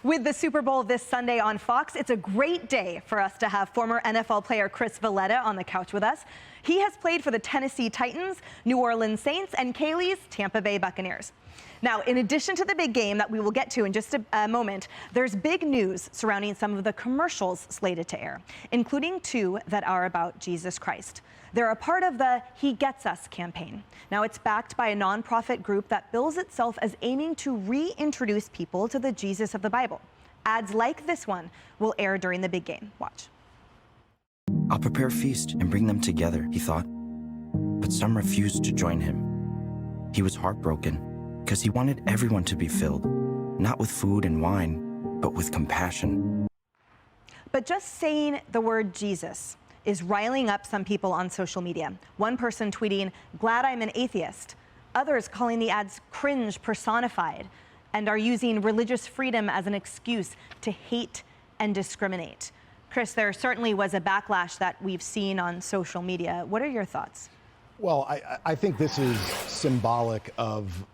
With the Super Bowl this Sunday on Fox, it's a great day for us to have former NFL player Chris Valletta on the couch with us. He has played for the Tennessee Titans, New Orleans Saints, and Kaylee's Tampa Bay Buccaneers. Now, in addition to the big game that we will get to in just a moment, there's big news surrounding some of the commercials slated to air, including 2 that are about Jesus Christ. They're a part of the He Gets Us campaign. Now, it's backed by a nonprofit group that bills itself as aiming to reintroduce people to the Jesus of the Bible. Ads like this one will air during the big game. Watch. I'll prepare a feast and bring them together, he thought. But some refused to join him. He was heartbroken because he wanted everyone to be filled, not with food and wine, but with compassion. But just saying the word Jesus is riling up some people on social media. One person tweeting, "Glad I'm an atheist." Others calling the ads cringe personified and are using religious freedom as an excuse to hate and discriminate. Chris, there certainly was a backlash that we've seen on social media. What are your thoughts? Well, I think this is symbolic of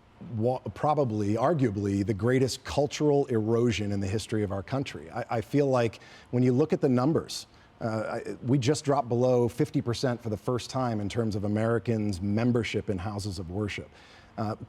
probably, arguably, the greatest cultural erosion in the history of our country. I feel like when you look at the numbers, we just dropped below 50% for the first time in terms of Americans' membership in houses of worship.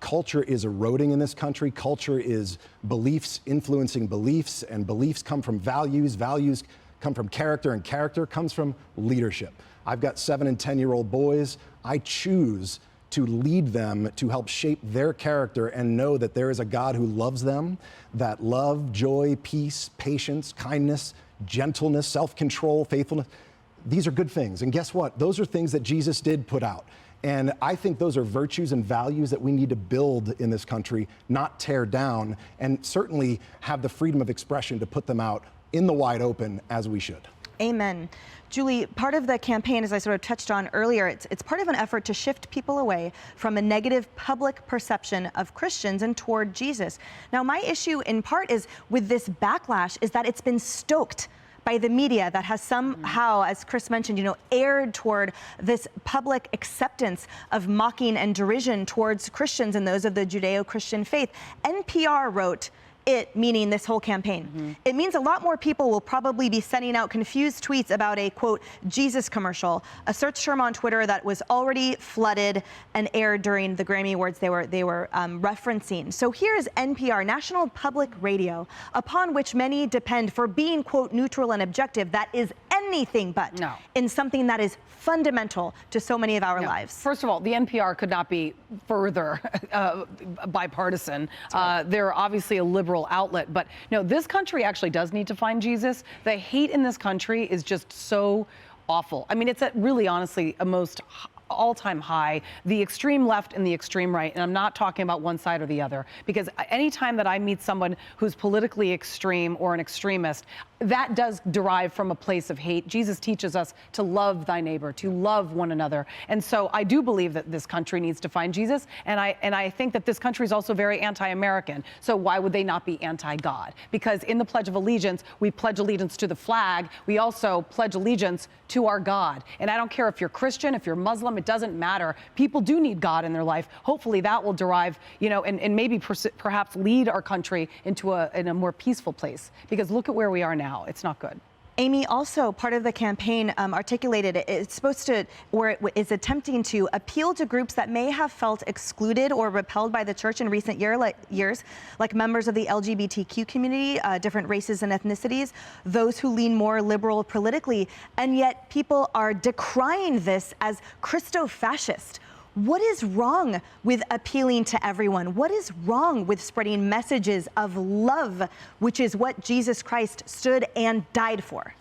Culture is eroding in this country. Culture is beliefs influencing beliefs, and beliefs come from values. Values come from character, and character comes from leadership. I've got 7- and 10-year-old boys. I choose to lead them to help shape their character and know that there is a God who loves them, that love, joy, peace, patience, kindness, gentleness, self-control, faithfulness, these are good things. And guess what? Those are things that Jesus did put out. And I think those are virtues and values that we need to build in this country, not tear down, and certainly have the freedom of expression to put them out in the wide open as we should. Amen. Julie, part of the campaign, as I sort of touched on earlier, it's part of an effort to shift people away from a negative public perception of Christians and toward Jesus. Now, my issue in part is with this backlash is that it's been stoked by the media that has somehow, as Chris mentioned, aired toward this public acceptance of mocking and derision towards Christians and those of the Judeo-Christian faith. NPR wrote, it, meaning this whole campaign. It means a lot more people will probably be sending out confused tweets about a, quote, Jesus commercial, a search term on Twitter that was already flooded and aired during the Grammy Awards they were referencing. So here's NPR, National Public Radio, upon which many depend for being, quote, neutral and objective, that is anything but in something that is fundamental to so many of our lives. First of all, the NPR could not be further bipartisan. They're obviously a liberal outlet, but no, this country actually does need to find Jesus. The hate in this country is just so awful. I mean, it's at really honestly a most all-time high, the extreme left and the extreme right, and I'm not talking about one side or the other, because anytime that I meet someone who's politically extreme or an extremist, that does derive from a place of hate. Jesus teaches us to love thy neighbor, to love one another. And so I do believe that this country needs to find Jesus. And I think that this country is also very anti-American. So why would they not be anti-God? Because in the Pledge of Allegiance, we pledge allegiance to the flag. We also pledge allegiance to our God. And I don't care if you're Christian, if you're Muslim, it doesn't matter. People do need God in their life. Hopefully that will derive, and maybe perhaps lead our country into a more peaceful place. Because look at where we are now. It's not good. Amy, also part of the campaign articulated it's supposed to, or it is attempting to appeal to groups that may have felt excluded or repelled by the church in recent years, like members of the LGBTQ community, different races and ethnicities, those who lean more liberal politically, and yet people are decrying this as Christo-fascist. What is wrong with appealing to everyone? What is wrong with spreading messages of love, which is what Jesus Christ stood and died for?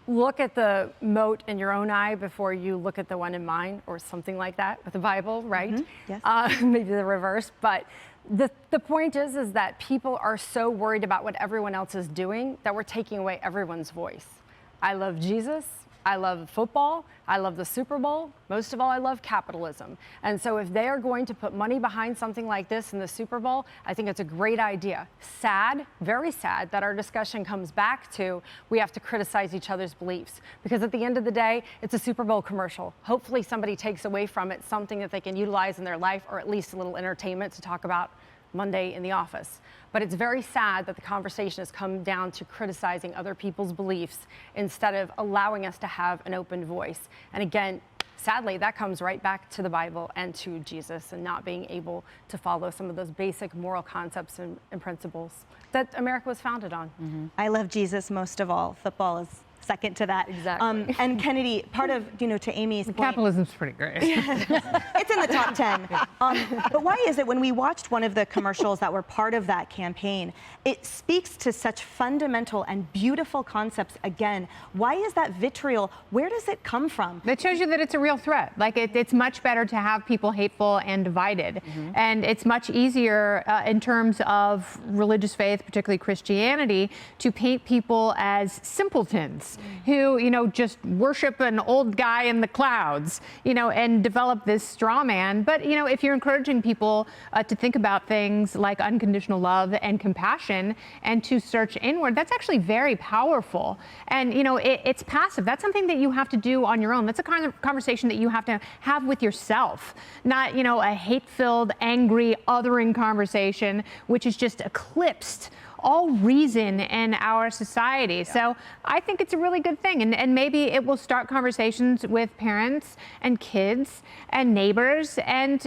Look at the mote in your own eye before you look at the one in mine, or something like that with the Bible, right? Yes. Maybe the reverse. But the point is that people are so worried about what everyone else is doing that we're taking away everyone's voice. I love Jesus. I love football. I love the Super Bowl. Most of all, I love capitalism. And so if they are going to put money behind something like this in the Super Bowl, I think it's a great idea. Sad, very sad that our discussion comes back to we have to criticize each other's beliefs. Because at the end of the day, it's a Super Bowl commercial. Hopefully somebody takes away from it something that they can utilize in their life, or at least a little entertainment to talk about Monday in the office. But it's very sad that the conversation has come down to criticizing other people's beliefs instead of allowing us to have an open voice. And again, sadly, that comes right back to the Bible and to Jesus, and not being able to follow some of those basic moral concepts and principles that America was founded on. I love Jesus most of all. Football is second to that. Exactly. And Kennedy, part of, to Amy's point. Capitalism's pretty great. It's in the top 10. But why is it when we watched one of the commercials that were part of that campaign, it speaks to such fundamental and beautiful concepts again? Why is that vitriol? Where does it come from? That shows you that it's a real threat. Like it's much better to have people hateful and divided. And it's much easier in terms of religious faith, particularly Christianity, to paint people as simpletons who, just worship an old guy in the clouds, and develop this straw man. But, if you're encouraging people to think about things like unconditional love and compassion and to search inward, that's actually very powerful. And, it's passive. That's something that you have to do on your own. That's a kind of conversation that you have to have with yourself, not, a hate-filled, angry, othering conversation, which is just eclipsed all reason in our society. Yeah. So I think it's a really good thing. And maybe it will start conversations with parents and kids and neighbors. And,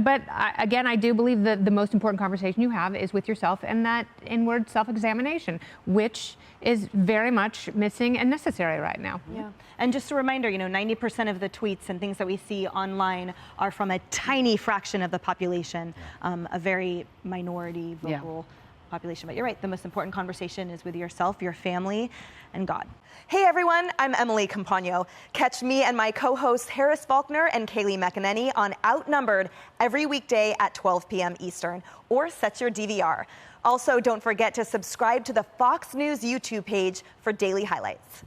but again, I do believe that the most important conversation you have is with yourself and that inward self-examination, which is very much missing and necessary right now. Yeah. And just a reminder, 90% of the tweets and things that we see online are from a tiny fraction of the population, a very minority vocal population. But you're right, the most important conversation is with yourself, your family, and God. Hey everyone, I'm Emily Campagno. Catch me and my co-hosts Harris Faulkner and Kaylee McEnany on Outnumbered every weekday at 12 p.m. Eastern, or set your DVR. Also, don't forget to subscribe to the Fox News YouTube page for daily highlights.